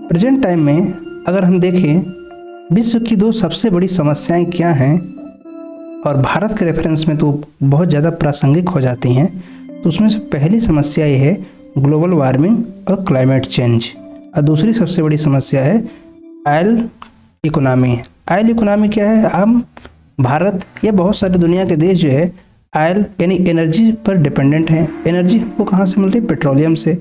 Present time में अगर हम देखें विश्व की दो सबसे बड़ी समस्याएं क्या हैं और भारत के रेफरेंस में तो बहुत ज़्यादा प्रासंगिक हो जाती हैं, तो उसमें से पहली समस्या ये है ग्लोबल वार्मिंग और क्लाइमेट चेंज, और दूसरी सबसे बड़ी समस्या है ऑयल इकोनॉमी। ऑयल इकोनॉमी क्या है? हम भारत या बहुत सारे दुनिया के देश जो है ऑयल यानी एनर्जी पर डिपेंडेंट हैं। एनर्जी हमको कहाँ से मिलती है? पेट्रोलियम से।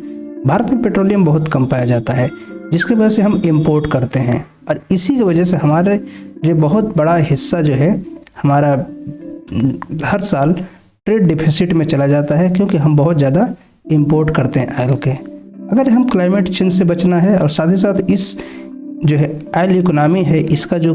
भारत में पेट्रोलियम बहुत कम पाया जाता है, जिसकी वजह से हम इंपोर्ट करते हैं, और इसी की वजह से हमारे जो बहुत बड़ा हिस्सा जो है हमारा हर साल ट्रेड डिफिसिट में चला जाता है, क्योंकि हम बहुत ज़्यादा इंपोर्ट करते हैं ऑयल के। अगर हम क्लाइमेट चेंज से बचना है और साथ ही साथ इस जो है ऑयल इकोनॉमी है इसका जो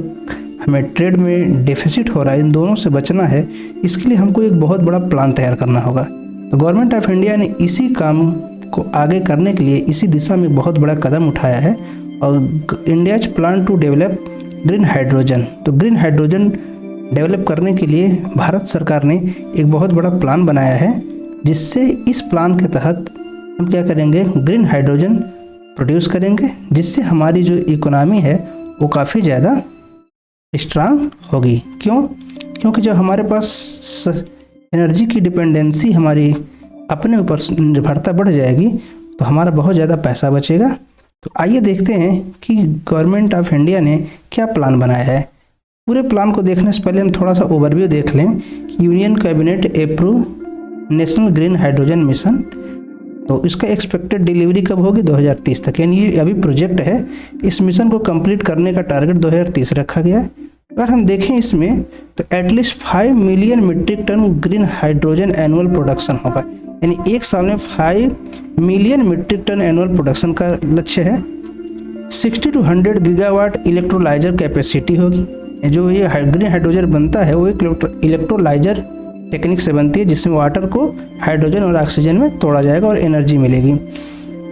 हमें ट्रेड में डेफिसिट हो रहा है, इन दोनों से बचना है, इसके लिए हमको एक बहुत बड़ा प्लान तैयार करना होगा। तो गवर्नमेंट ऑफ इंडिया ने इसी काम को आगे करने के लिए इसी दिशा में बहुत बड़ा कदम उठाया है, और India's plan to develop green hydrogen. तो ग्रीन हाइड्रोजन डेवलप करने के लिए भारत सरकार ने एक बहुत बड़ा प्लान बनाया है, जिससे इस प्लान के तहत हम क्या करेंगे? ग्रीन हाइड्रोजन प्रोड्यूस करेंगे, जिससे हमारी जो इकोनॉमी है वो काफ़ी ज़्यादा स्ट्रांग होगी। क्यों? क्योंकि जब हमारे पास एनर्जी की डिपेंडेंसी हमारी अपने ऊपर निर्भरता बढ़ जाएगी तो हमारा बहुत ज़्यादा पैसा बचेगा। तो आइए देखते हैं कि गवर्नमेंट ऑफ इंडिया ने क्या प्लान बनाया है। पूरे प्लान को देखने से पहले हम थोड़ा सा ओवरव्यू देख लें कि union cabinet approve national green hydrogen mission. तो इसका एक्सपेक्टेड डिलीवरी कब होगी? 2030 तक, यानी ये अभी प्रोजेक्ट है। इस मिशन को कंप्लीट करने का टारगेट 2030 रखा गया है। अगर हम देखें इसमें तो at least 5 million metric ton green hydrogen annual production होगा, यानी एक साल में 5 million metric ton annual production का लक्ष्य है। 60 to 100 गीगावाट इलेक्ट्रोलाइजर कैपेसिटी होगी। जो ये ग्रीन हाइड्रोजन बनता है वो एक इलेक्ट्रोलाइजर टेक्निक से बनती है, जिसमें वाटर को हाइड्रोजन और ऑक्सीजन में तोड़ा जाएगा और एनर्जी मिलेगी।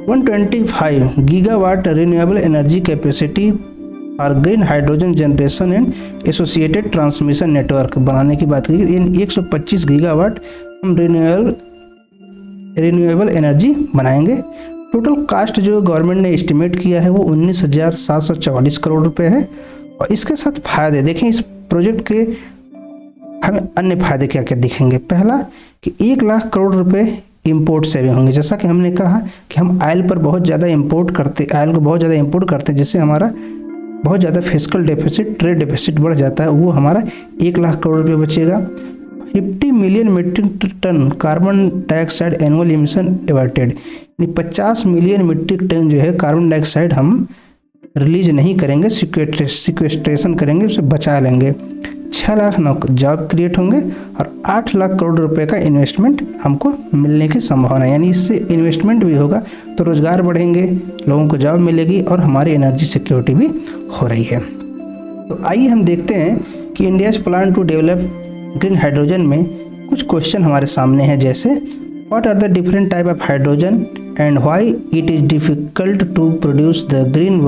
125 गीगावाट रिन्यूएबल एनर्जी कैपेसिटी और green hydrogen generation and associated transmission network बनाने की बात की। इन 125 गीगावाट हम रिन्यूएबल एनर्जी बनाएंगे। टोटल कास्ट जो गवर्नमेंट ने एस्टिमेट किया है वो 19,744 करोड़ रुपए है। और इसके साथ फायदे देखें, इस प्रोजेक्ट के हमें अन्य फायदे क्या क्या दिखेंगे। पहला कि 1 लाख करोड़ रुपए इंपोर्ट से भी होंगे। जैसा कि हमने कहा कि हम ऑयल पर बहुत ज़्यादा इंपोर्ट करते, ऑयल को बहुत ज़्यादा इंपोर्ट करते हैं, जिससे हमारा बहुत ज़्यादा फिस्कल डेफिसिट, ट्रेड डेफिसिट बढ़ जाता है, वो हमारा 1 लाख करोड़ रुपये बचेगा। 50 million metric ton carbon dioxide annual emission averted, यानी 50 मिलियन मीट्रिक टन जो है कार्बन डाइऑक्साइड हम रिलीज नहीं करेंगे, सिक्वेस्ट्रेशन करेंगे, उसे बचा लेंगे। 6 लाख जॉब क्रिएट होंगे और 8 लाख करोड़ रुपए का इन्वेस्टमेंट हमको मिलने की संभावना है। यानी इससे इन्वेस्टमेंट भी होगा तो रोजगार बढ़ेंगे, लोगों को जॉब मिलेगी और हमारी एनर्जी सिक्योरिटी भी हो रही है। तो आइए हम देखते हैं कि India's plan to develop green hydrogen में कुछ क्वेश्चन हमारे सामने हैं, जैसे what are the different type of hydrogen and why it is difficult to produce the green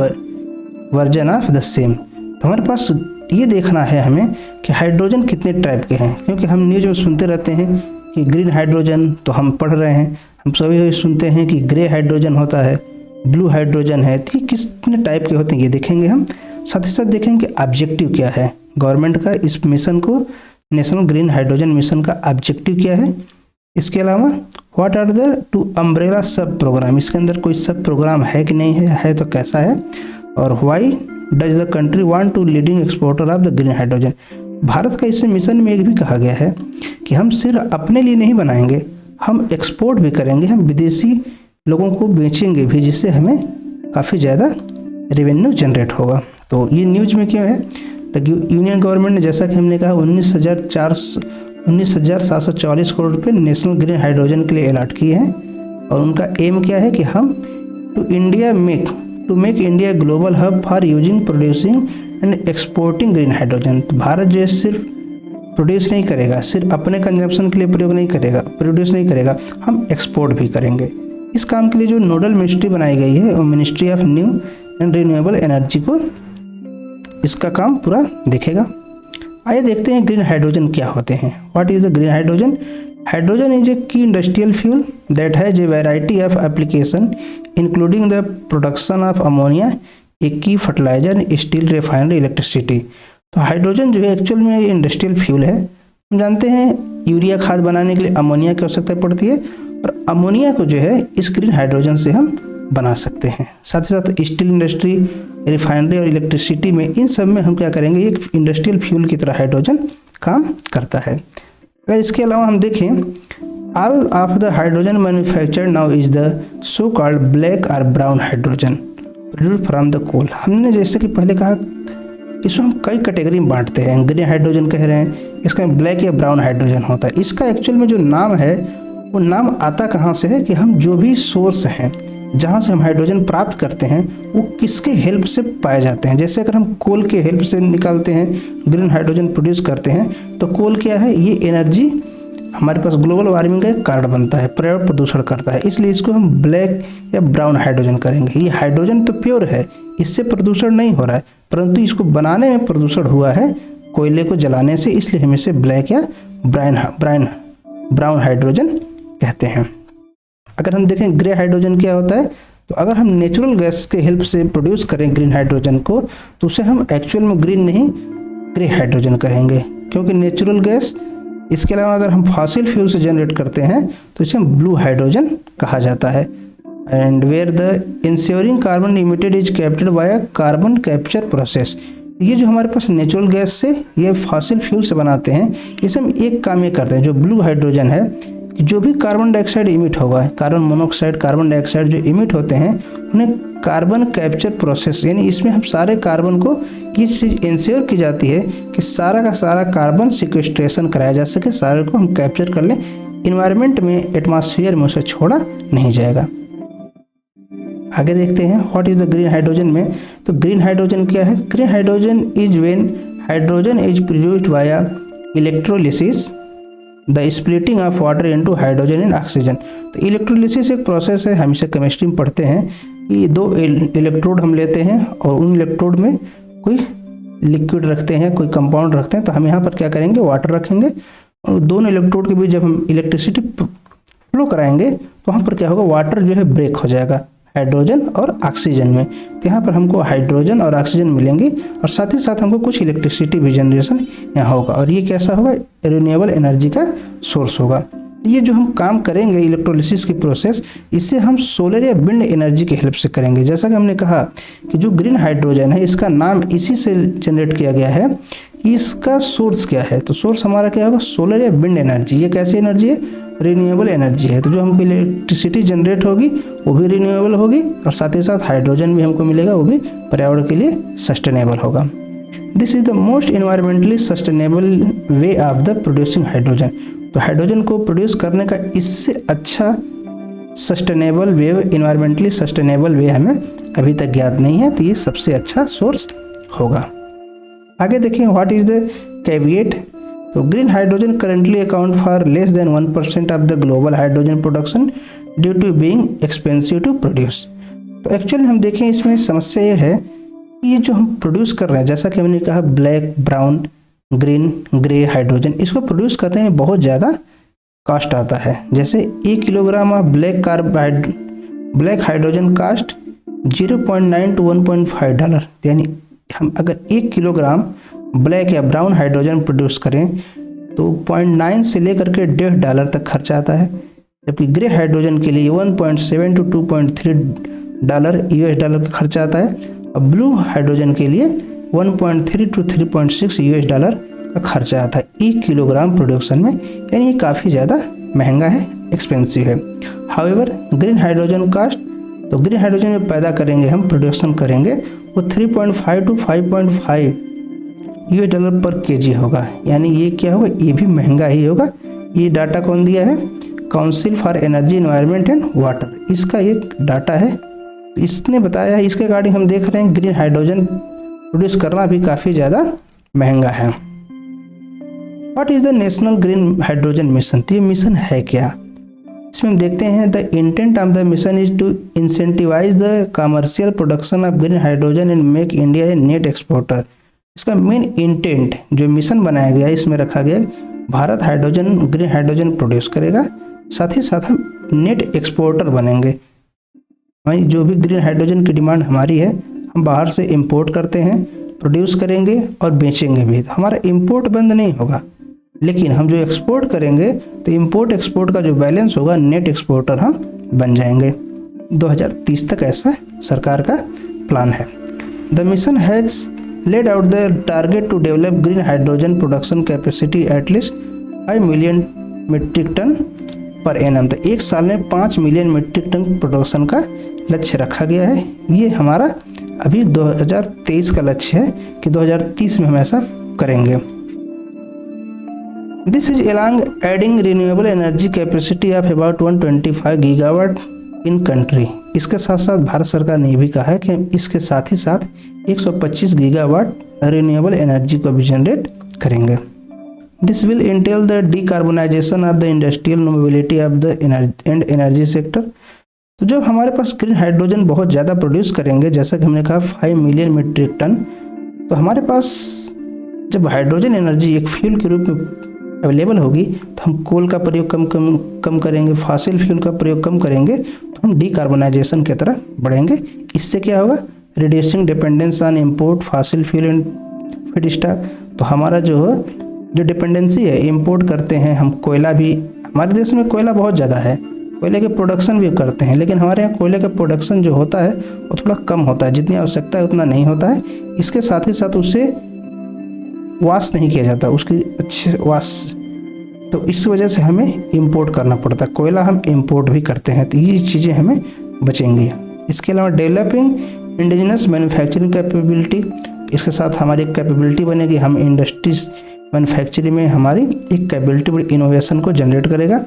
version of the same. तो हमारे पास ये देखना है हमें कि हाइड्रोजन कितने टाइप के हैं, क्योंकि हम न्यूज़ में सुनते रहते हैं कि ग्रीन हाइड्रोजन, तो हम पढ़ रहे हैं, हम सभी सुनते हैं कि ग्रे हाइड्रोजन होता है, ब्लू हाइड्रोजन है। तो कितने टाइप के होते हैं ये देखेंगे हम। साथ ही साथ देखेंगे ऑब्जेक्टिव क्या है गवर्नमेंट का, इस मिशन को, नेशनल ग्रीन हाइड्रोजन मिशन का ऑब्जेक्टिव क्या है। इसके अलावा व्हाट आर द 2 अम्ब्रेला सब प्रोग्राम, इसके अंदर कोई सब प्रोग्राम है कि नहीं है तो कैसा है। और why does the country want to leading exporter of the green hydrogen. Bharat का इस मिशन में एक भी कहा गया है कि हम सिर्फ अपने लिए नहीं बनाएंगे, हम एक्सपोर्ट भी करेंगे, हम विदेशी लोगों को बेचेंगे भी, जिससे हमें काफ़ी ज़्यादा रेवेन्यू जनरेट होगा। तो ये न्यूज में क्यों है? तो यूनियन गवर्नमेंट ने, जैसा कि हमने कहा, 19,744 करोड़ रुपये नेशनल ग्रीन हाइड्रोजन के लिए अलॉट किए हैं, और उनका एम क्या है कि हम to make India global hub for using, producing and exporting green hydrogen. तो भारत जो है सिर्फ प्रोड्यूस नहीं करेगा, सिर्फ अपने कंजम्पशन के लिए प्रोड्यूस नहीं करेगा, हम एक्सपोर्ट भी करेंगे। इस काम के लिए जो नोडल मिनिस्ट्री बनाई गई है वो ministry of new and renewable energy को इसका काम पूरा दिखेगा। आइए देखते हैं ग्रीन हाइड्रोजन क्या होते हैं। What is the green hydrogen? Hydrogen is a key industrial fuel that has a variety of application including the production of ammonia, a key fertiliser, steel refinery, electricity. तो हाइड्रोजन जो है actual में industrial fuel है। हम जानते हैं urea खाद बनाने के लिए अमोनिया की आवश्यकता पड़ती है, और अमोनिया को जो है इस ग्रीन हाइड्रोजन से हम बना सकते हैं। साथ ही साथ स्टील इंडस्ट्री, रिफाइनरी और इलेक्ट्रिसिटी में, इन सब में हम क्या करेंगे, एक इंडस्ट्रियल फ्यूल की तरह हाइड्रोजन काम करता है। अगर इसके अलावा हम देखें, all of the hydrogen manufactured now is the so called black और brown hydrogen produced from the coal. हमने जैसे कि पहले कहा, इसको हम कई कैटेगरी में बांटते हैं। ग्रीन हाइड्रोजन कह रहे हैं, इसका ब्लैक या ब्राउन हाइड्रोजन होता है। इसका एक्चुअल में जो नाम है, वो नाम आता कहाँ से है कि हम जो भी सोर्स हैं जहाँ से हम हाइड्रोजन प्राप्त करते हैं, वो किसके हेल्प से पाए जाते हैं। जैसे अगर हम कोल के हेल्प से निकालते हैं, ग्रीन हाइड्रोजन प्रोड्यूस करते हैं, तो कोल क्या है, ये एनर्जी हमारे पास ग्लोबल वार्मिंग का एक कारण बनता है, पर्यावरण प्रदूषण करता है, इसलिए इसको हम ब्लैक या ब्राउन हाइड्रोजन करेंगे। ये हाइड्रोजन तो प्योर है, इससे प्रदूषण नहीं हो रहा है, परंतु इसको बनाने में प्रदूषण हुआ है कोयले को जलाने से, इसलिए हम इसे ब्लैक या ब्राउन हाइड्रोजन कहते हैं। अगर हम देखें ग्रे हाइड्रोजन क्या होता है, तो अगर हम नेचुरल गैस के हेल्प से प्रोड्यूस करें ग्रीन हाइड्रोजन को, तो उसे हम एक्चुअल में ग्रीन नहीं ग्रे हाइड्रोजन कहेंगे, क्योंकि नेचुरल गैस, इसके अलावा अगर हम फॉसिल फ्यूल से जनरेट करते हैं तो इसे ब्लू हाइड्रोजन कहा जाता है। And where the ensuring carbon emitted is captured by a carbon capture process. ये जो हमारे पास नेचुरल गैस से, ये फॉसिल फ्यूल से बनाते हैं, इसे हम एक काम ये करते हैं, जो ब्लू हाइड्रोजन है, जो भी कार्बन डाइऑक्साइड इमिट होगा, कार्बन मोनोऑक्साइड, कार्बन डाइऑक्साइड जो इमिट होते हैं, उन्हें कार्बन कैप्चर प्रोसेस, यानी इसमें हम सारे कार्बन को किस चीज़ इंश्योर की जाती है कि सारा का सारा कार्बन सिक्वेस्ट्रेशन कराया जा सके, सारे को हम कैप्चर कर लें, इन्वायरमेंट में, एटमॉस्फेयर में उसे छोड़ा नहीं जाएगा। आगे देखते हैं what is the green hydrogen में। तो ग्रीन हाइड्रोजन क्या है? Green hydrogen is when hydrogen is produced by electrolysis the splitting of water into hydrogen and oxygen. तो इलेक्ट्रोलिसिस एक प्रोसेस है, हम इसे केमिस्ट्री में पढ़ते हैं कि दो इलेक्ट्रोड हम लेते हैं और उन इलेक्ट्रोड में कोई लिक्विड रखते हैं, कोई कंपाउंड रखते हैं। तो हम यहाँ पर क्या करेंगे, वाटर रखेंगे और दोनों इलेक्ट्रोड के बीच जब हम इलेक्ट्रिसिटी फ्लो कराएंगे तो वहाँ पर क्या होगा, वाटर जो है ब्रेक हो जाएगा हाइड्रोजन और ऑक्सीजन में। तो यहाँ पर हमको हाइड्रोजन और ऑक्सीजन मिलेंगे और साथ ही साथ हमको कुछ इलेक्ट्रिसिटी भी जनरेशन यहाँ होगा, और ये कैसा होगा, रिन्यूएबल एनर्जी का सोर्स होगा। ये जो हम काम करेंगे इलेक्ट्रोलिसिस की प्रोसेस, इससे हम सोलर या विंड एनर्जी की हेल्प से करेंगे। जैसा कि हमने कहा कि जो ग्रीन हाइड्रोजन है, इसका नाम इसी से जनरेट किया गया है कि इसका सोर्स क्या है। तो सोर्स हमारा क्या होगा, सोलर या विंड एनर्जी। ये कैसी एनर्जी है, रिन्यूएबल एनर्जी है। तो जो हमको इलेक्ट्रिसिटी जनरेट होगी वो भी रिन्यूएबल होगी और साथ ही साथ हाइड्रोजन भी हमको मिलेगा, वो भी पर्यावरण के लिए सस्टेनेबल होगा। This is the most environmentally sustainable way of the producing hydrogen. तो हाइड्रोजन को प्रोड्यूस करने का इससे अच्छा सस्टेनेबल वे, इन्वायरमेंटली सस्टेनेबल वे हमें अभी तक ज्ञात नहीं है, तो ये सबसे अच्छा सोर्स होगा। आगे देखें व्हाट इज द कैविएट। तो green hydrogen currently account for less than 1% of the global hydrogen production due to being expensive to produce. तो एक्चुअली हम देखें इसमें समस्या ये है कि ये जो हम प्रोड्यूस कर रहे हैं, जैसा कि हमने कहा black, brown, green, grey hydrogen, इसको प्रोड्यूस करने में बहुत ज़्यादा कॉस्ट आता है। जैसे 1 kilogram of black hydrogen cost 0.9 to $1.5। यानी हम अगर 1 किलोग्राम ब्लैक या ब्राउन हाइड्रोजन प्रोड्यूस करें तो 0.9 से लेकर के $1.5 तक खर्चा आता है, जबकि ग्रे हाइड्रोजन के लिए 1.7 to $2.3 US का खर्चा आता है और ब्लू हाइड्रोजन के लिए 1.3 to 3.6 US का खर्चा आता है 1 किलोग्राम प्रोडक्शन में। यानी ये काफ़ी ज़्यादा महंगा है, एक्सपेंसिव है। हाउएवर ग्रीन हाइड्रोजन कास्ट, तो ग्रीन हाइड्रोजन में पैदा करेंगे हम, प्रोडक्शन करेंगे, वो 3.5 to 5.5 US पर kg होगा। यानी ये क्या होगा, ये भी महंगा ही होगा। ये डाटा कौन दिया है, council for energy environment and water, इसका एक डाटा है, इसने बताया है। इसके अकॉर्डिंग हम देख रहे हैं ग्रीन हाइड्रोजन प्रोड्यूस करना भी काफ़ी ज़्यादा महंगा है। What is the national green hydrogen mission. तो ये मिशन है क्या, इसमें हम देखते हैं the intent of the mission is to incentivise the commercial production of green hydrogen and make India a net exporter. इसका मेन इंटेंट जो मिशन बनाया गया है, इसमें रखा गया Bharat hydrogen, green hydrogen produce करेगा, साथ ही साथ हम नेट एक्सपोर्टर बनेंगे। हमारी जो भी ग्रीन हाइड्रोजन की डिमांड हमारी है, हम बाहर से इंपोर्ट करते हैं, प्रोड्यूस करेंगे और बेचेंगे भी। तो हमारा इंपोर्ट बंद नहीं होगा, लेकिन हम जो एक्सपोर्ट करेंगे तो इंपोर्ट एक्सपोर्ट का जो बैलेंस होगा, नेट एक्सपोर्टर हम बन जाएंगे। 2030 तक ऐसा सरकार का प्लान है। The mission has laid out the target to develop green hydrogen production capacity at least 5 million metric ton per annum। तो एक साल में 5 मिलियन मीट्रिक टन प्रोडक्शन का लक्ष्य रखा गया है। ये हमारा अभी 2023 का लक्ष्य है कि 2030 में हम ऐसा करेंगे। This is along adding renewable energy capacity of about 125 gigawatt in country. इसके साथ साथ भारत सरकार ने भी कहा है कि हम इसके साथ ही साथ 125 गीगावाट रिन्यूएबल एनर्जी को भी जनरेट करेंगे। This will Intel the decarbonisation of the industrial mobility of the energy sector. तो जब हमारे पास ग्रीन हाइड्रोजन बहुत ज़्यादा प्रोड्यूस करेंगे, जैसा कि हमने कहा 5 मिलियन मीट्रिक टन, तो हमारे पास जब हाइड्रोजन एनर्जी एक फ्यूल के रूप में अवेलेबल होगी तो हम कोल का प्रयोग कम करेंगे, फॉसिल फ्यूल का प्रयोग कम करेंगे, तो हम डिकार्बोनाइजेशन की तरफ बढ़ेंगे। इससे क्या होगा, reducing dependence on import fossil fuel and feedstock. तो हमारा जो डिपेंडेंसी है, इंपोर्ट करते हैं हम कोयला भी, हमारे देश में कोयला बहुत ज़्यादा है, कोयले के प्रोडक्शन भी करते हैं, लेकिन हमारे यहाँ कोयले का प्रोडक्शन जो होता है वो थोड़ा कम होता है, जितनी आवश्यकता है उतना नहीं होता है। इसके साथ ही साथ उसे वॉश नहीं किया जाता, उसकी अच्छे वॉश, तो इस वजह से हमें इंपोर्ट करना पड़ता है। कोयला हम इंपोर्ट भी करते हैं, तो ये चीज़ें हमें बचेंगी। इसके अलावा डेवलपिंग इंडिजिनस मैन्युफैक्चरिंग कैपेबिलिटी, इसके साथ हमारी एक कैपेबिलिटी बनेगी, हम इंडस्ट्रीज मैन्युफैक्चरिंग में हमारी एक कैपेबिलिटी बड़ी इनोवेशन को जनरेट करेगा।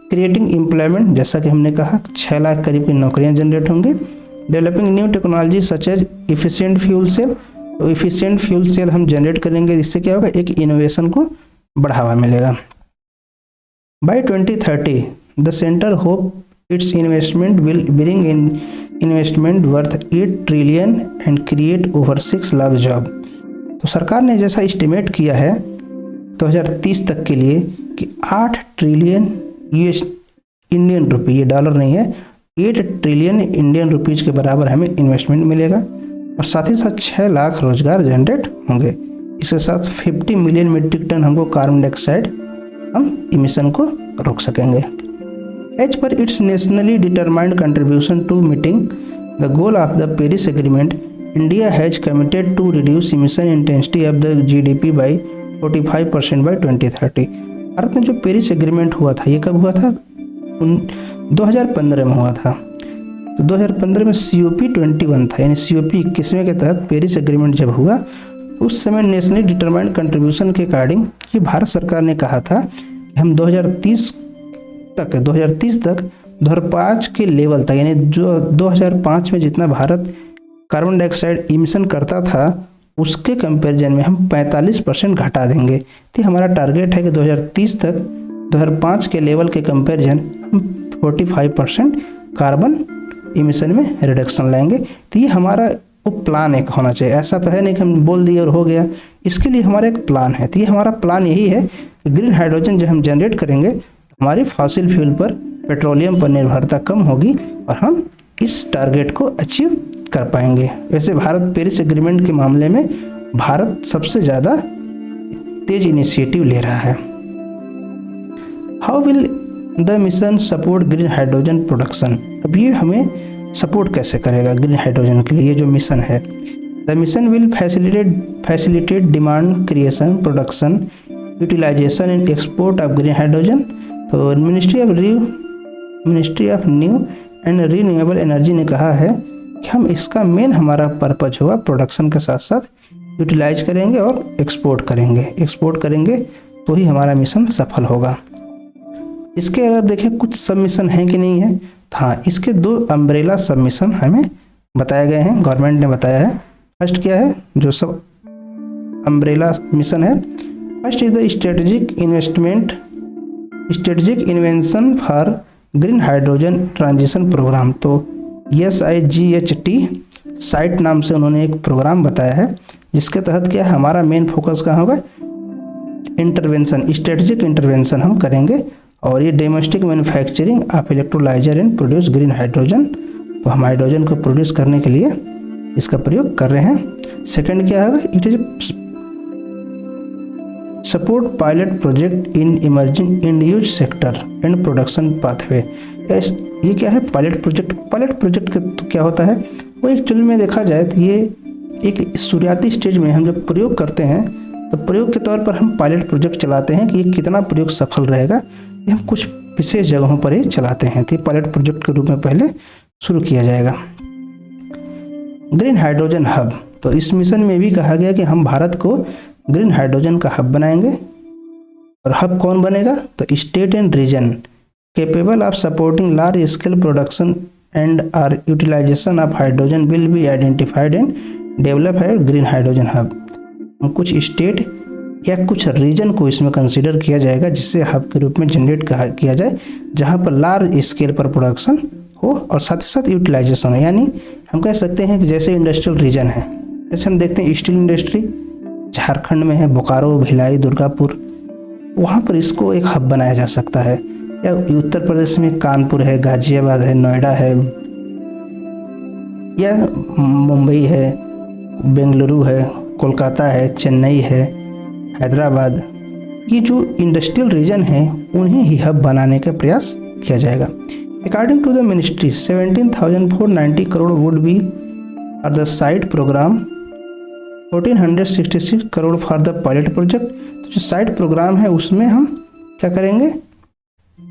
क्रिएटिंग एम्प्लॉयमेंट, जैसा कि हमने कहा 6 लाख करीब की नौकरियां जनरेट होंगी। Developing new technology such as efficient fuel cell, तो इफिशिएंट फ्यूल सेल हम जनरेट करेंगे, इससे क्या होगा, एक इनोवेशन को बढ़ावा मिलेगा। By 2030 the centre hope its investment will bring in investment worth 8 trillion and create over 6 lakh job. तो सरकार ने जैसा एस्टिमेट किया है 2030 तक के लिए कि 8 ट्रिलियन यूएस इंडियन रुपये, ये डॉलर नहीं है, 8 ट्रिलियन इंडियन रुपीज़ के बराबर हमें इन्वेस्टमेंट मिलेगा और साथ ही साथ 6 लाख रोजगार जनरेट होंगे। इसके साथ 50 मिलियन मीट्रिक टन हमको कार्बन डाइऑक्साइड हम इमिशन को रोक सकेंगे। As per its nationally determined contribution to meeting the goal of the Paris Agreement, India has committed to reduce emission intensity of the GDP by 45% by 2030। Bharat ने जो Paris agreement हुआ था, ये कब हुआ था, 2015 में हुआ था। तो 2015 में COP21 था, यानी COP 21वें के तहत पेरिस एग्रीमेंट जब हुआ, उस समय नेशनली डिटरमाइंड कंट्रीब्यूशन के अकॉर्डिंग ये भारत सरकार ने कहा था कि हम 2030 तक 2005 के लेवल तक, यानी जो 2005 में जितना भारत कार्बन डाइऑक्साइड इमिशन करता था उसके कंपैरिजन में हम 45% घटा देंगे। तो हमारा टारगेट है कि 2030 तक 2005 के लेवल के कंपैरिजन हम 45% कार्बन इमिशन में रिडक्शन लाएंगे। तो ये हमारा वो प्लान एक होना चाहिए, ऐसा तो है नहीं कि हम बोल दिए और हो गया, इसके लिए हमारा एक प्लान है। तो ये हमारा प्लान यही है कि ग्रीन हाइड्रोजन जो हम जनरेट करेंगे, हमारी फॉसिल फ्यूल पर, पेट्रोलियम पर निर्भरता कम होगी और हम इस टारगेट को अचीव कर पाएंगे। वैसे भारत पेरिस एग्रीमेंट के मामले में भारत सबसे ज़्यादा तेज इनिशिएटिव ले रहा है। How will the mission support green hydrogen production, अब ये हमें सपोर्ट कैसे करेगा ग्रीन हाइड्रोजन के लिए, ये जो मिशन है। The mission will facilitate demand creation, production, utilisation and export of green hydrogen. तो ministry of new and renewable energy ने कहा है कि हम इसका मेन हमारा पर्पज होगा प्रोडक्शन के साथ साथ यूटिलाइज करेंगे और एक्सपोर्ट करेंगे तो ही हमारा मिशन सफल होगा। इसके अगर देखें कुछ सब मिशन हैं कि नहीं है, तो हाँ, इसके 2 अम्ब्रेला सब मिशन हमें बताए गए हैं, गवर्नमेंट ने बताया है। फर्स्ट क्या है जो सब अम्ब्रेला मिशन है, first is the strategic invention for green hydrogen transition programme. तो SIGHT साइट नाम से उन्होंने एक प्रोग्राम बताया है, जिसके तहत क्या है हमारा मेन फोकस कहाँ होगा, इंटरवेंशन, स्ट्रेटेजिक इंटरवेंशन हम करेंगे। और ये domestic manufacturing of electrolyser and produce green hydrogen तो हम हाइड्रोजन को प्रोड्यूस करने के लिए इसका प्रयोग कर रहे हैं। सेकंड क्या है, it is support pilot project in emerging end use sector and production pathway. ये क्या है पायलट प्रोजेक्ट? पायलट प्रोजेक्ट तो क्या होता है, वो एक्चुअली में देखा जाए तो ये एक शुरुआती स्टेज में हम जब प्रयोग करते हैं तो प्रयोग के तौर पर हम पायलट प्रोजेक्ट चलाते हैं कि ये कितना प्रयोग सफल रहेगा, ये हम कुछ विशेष जगहों पर ही चलाते हैं। तो पायलट प्रोजेक्ट के रूप में पहले शुरू किया जाएगा। ग्रीन हाइड्रोजन हब, तो इस मिशन में भी कहा गया कि हम भारत को ग्रीन हाइड्रोजन का हब बनाएंगे। और हब कौन बनेगा, तो state and region capable of supporting large scale production and our utilization of hydrogen will be identified and develop a green hydrogen hub। कुछ स्टेट या कुछ रीजन को इसमें कंसीडर किया जाएगा जिससे हब के रूप में जनरेट किया जाए, जहां पर लार्ज स्केल पर प्रोडक्शन हो और साथ ही साथ यूटिलाइजेशन हो। यानी हम कह सकते हैं कि जैसे इंडस्ट्रियल रीजन है, जैसे हम देखते हैं स्टील इंडस्ट्री झारखंड में है, बोकारो, भिलाई, दुर्गापुर, वहाँ पर इसको एक हब बनाया जा सकता है। या उत्तर प्रदेश में कानपुर है, गाजियाबाद है, नोएडा है, या मुंबई है, बेंगलुरु है, कोलकाता है, चेन्नई है, हैदराबाद, ये जो इंडस्ट्रियल रीजन है उन्हें ही हब बनाने का प्रयास किया जाएगा। According to the ministry 17,490 crore would be for the SIGHT programme, 1,466 crore for the pilot project. तो जो साइट प्रोग्राम है उसमें हम क्या करेंगे,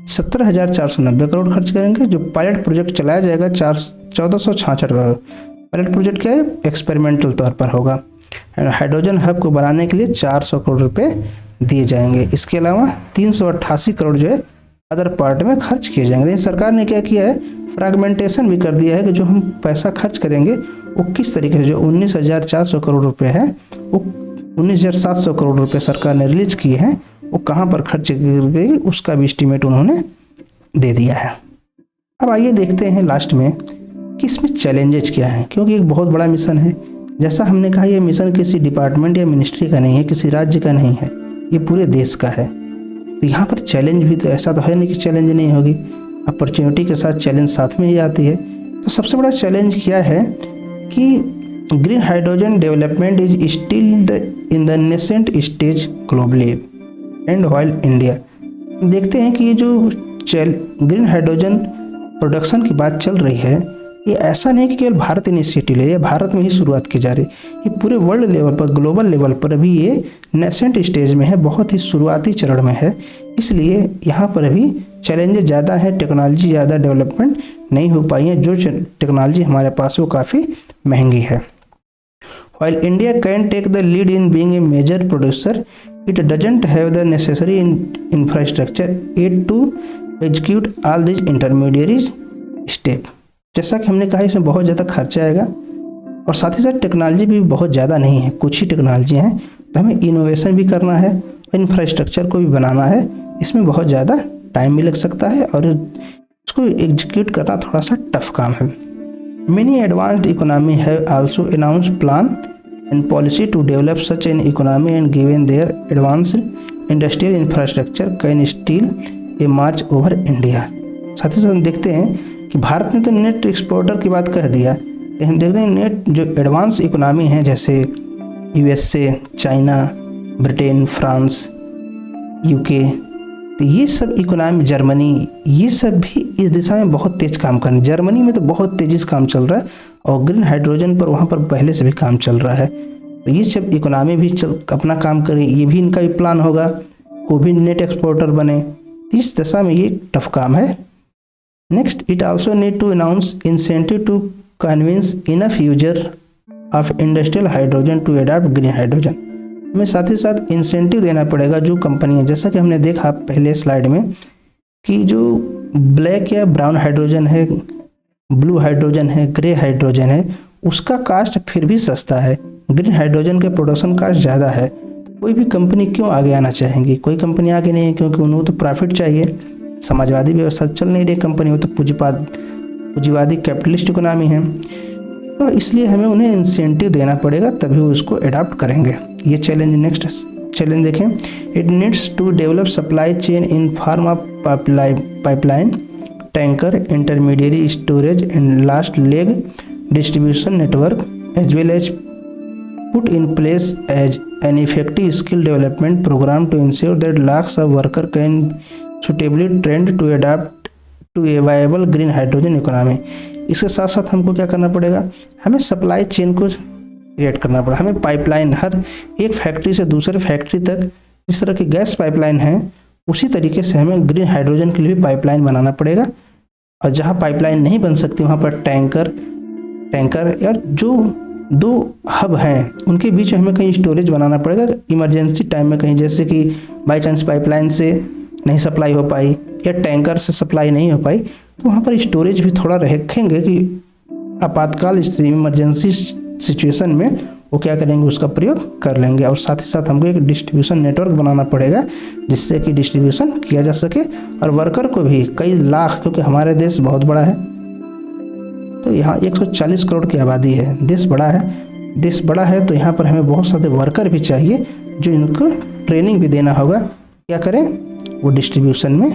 17,490 करोड़ खर्च करेंगे। जो पायलट प्रोजेक्ट चलाया जाएगा 1466 करोड़। पायलट प्रोजेक्ट क्या है, एक्सपेरिमेंटल तौर पर होगा। हाइड्रोजन हब को बनाने के लिए 400 करोड़ रुपए दिए जाएंगे। इसके अलावा 388 करोड़ जो है अदर पार्ट में खर्च किए जाएंगे। लेकिन सरकार ने क्या किया है, फ्रैगमेंटेशन भी कर दिया है कि जो हम पैसा खर्च करेंगे वो किस तरीके से, जो 19,400 करोड़ रुपए है वो 19,700 करोड़ रुपए सरकार ने रिलीज किए हैं, वो कहाँ पर खर्च गई उसका भी एस्टीमेट उन्होंने दे दिया है। अब आइए देखते हैं लास्ट में कि इसमें चैलेंजेस क्या हैं, क्योंकि एक बहुत बड़ा मिशन है। जैसा हमने कहा ये मिशन किसी डिपार्टमेंट या मिनिस्ट्री का नहीं है, किसी राज्य का नहीं है, ये पूरे देश का है। तो यहाँ पर चैलेंज भी तो ऐसा तो है नहीं कि चैलेंज नहीं होगी, अपॉर्चुनिटी के साथ चैलेंज साथ में ही आती है। तो सबसे बड़ा चैलेंज क्या है कि green hydrogen development is still in the nascent stage globally and while India. देखते हैं कि ये जो ग्रीन हाइड्रोजन प्रोडक्शन की बात चल रही है, ये ऐसा नहीं कि केवल भारत इनिशिएटिव ले, भारत में ही शुरुआत की जा रही, ये पूरे वर्ल्ड लेवल पर, ग्लोबल लेवल पर अभी ये नेसेंट स्टेज में है, बहुत ही शुरुआती चरण में है। इसलिए यहाँ पर अभी चैलेंजेस ज़्यादा है, टेक्नोलॉजी ज़्यादा डेवलपमेंट नहीं हो पाई है, जो टेक्नोलॉजी हमारे पास वो काफ़ी महंगी है। While India can take the lead in being a major producer, it doesn't have the necessary infrastructure yet to execute all these intermediaries step। जैसा कि हमने कहा इसमें बहुत ज़्यादा खर्चा आएगा और साथ ही साथ टेक्नोलॉजी भी बहुत ज़्यादा नहीं है, कुछ ही टेक्नोलॉजी हैं। तो हमें इनोवेशन भी करना है और इंफ्रास्ट्रक्चर को भी बनाना है, इसमें बहुत ज़्यादा टाइम भी लग सकता है और इसको एग्जीक्यूट करना थोड़ा सा टफ काम है। Many advanced economies have also announced plan and policy to develop such an economy, and given their advanced industrial infrastructure can still a march over India। साथ ही साथ देखते हैं कि भारत ने तो नेट एक्सपोर्टर की बात कह दिया, लेकिन हम देखते हैं नेट जो एडवांस इकोनॉमी है जैसे USA, China, Britain, France, UK, तो ये सब इकोनॉमी, जर्मनी, ये सब भी इस दिशा में बहुत तेज काम कर रहे हैं। जर्मनी में तो बहुत तेजी से काम चल रहा है और ग्रीन हाइड्रोजन पर वहाँ पर पहले से भी काम चल रहा है। तो ये सब इकोनॉमी भी अपना काम करें, ये भी इनका भी प्लान होगा, वो भी नेट एक्सपोर्टर बने। इस दिशा में ये टफ काम है। Next, it also need to announce incentive to convince enough user of industrial hydrogen to adopt green hydrogen. हमें साथ ही साथ इंसेंटिव देना पड़ेगा जो कंपनियां, जैसा कि हमने देखा पहले स्लाइड में कि जो ब्लैक या ब्राउन हाइड्रोजन है, ब्लू हाइड्रोजन है, ग्रे हाइड्रोजन है, उसका कास्ट फिर भी सस्ता है। ग्रीन हाइड्रोजन के प्रोडक्शन कास्ट ज़्यादा है। कोई भी कंपनी क्यों आगे आना चाहेंगी, कोई कंपनी आगे नहीं है, क्योंकि उन्हें तो प्रॉफिट चाहिए। समाजवादी व्यवस्था चल नहीं रही कंपनी, वो तो पूंजीवादी कैपिटलिस्ट इकोनॉमी है। तो इसलिए हमें उन्हें इंसेंटिव देना पड़ेगा, तभी वो उसको अडॉप्ट करेंगे। ये चैलेंज। नेक्स्ट चैलेंज देखें, it needs to develop supply chain in form of pipeline tanker, intermediary, storage and last leg distribution network, as well as put in place as an effective skill development program to ensure that lakhs of workers can suitably trained to adapt to a viable green hydrogen economy। इसके साथ साथ हमको क्या करना पड़ेगा, हमें supply chain को create करना पड़ेगा। हमें पाइपलाइन, हर एक फैक्ट्री से दूसरे फैक्ट्री तक जिस तरह की गैस पाइपलाइन है उसी तरीके से हमें ग्रीन हाइड्रोजन के लिए भी पाइपलाइन बनाना पड़ेगा। और जहाँ पाइपलाइन नहीं बन सकती वहाँ पर टैंकर या जो 2 हब हैं उनके बीच में हमें कहीं स्टोरेज बनाना पड़ेगा। इमरजेंसी टाइम में कहीं, जैसे कि बाई चांस पाइपलाइन से नहीं सप्लाई हो पाई या टैंकर से सप्लाई नहीं हो पाई, तो वहाँ पर स्टोरेज भी थोड़ा रखेंगे कि आपातकाल इमरजेंसी सिचुएशन में वो क्या करेंगे, उसका प्रयोग कर लेंगे। और साथ ही साथ हमको एक डिस्ट्रीब्यूशन नेटवर्क बनाना पड़ेगा जिससे कि डिस्ट्रीब्यूशन किया जा सके और वर्कर को भी कई लाख, क्योंकि हमारे देश बहुत बड़ा है, तो यहाँ 140 करोड़ की आबादी है, देश बड़ा है, तो यहाँ पर हमें बहुत सारे वर्कर भी चाहिए जो इनको ट्रेनिंग भी देना होगा, क्या करें, वो डिस्ट्रीब्यूशन में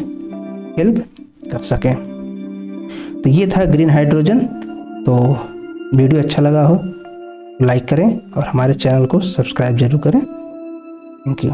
हेल्प कर सकें। तो ये था ग्रीन हाइड्रोजन। तो वीडियो अच्छा लगा हो लाइक करें और हमारे चैनल को सब्सक्राइब जरूर करें। Thank you.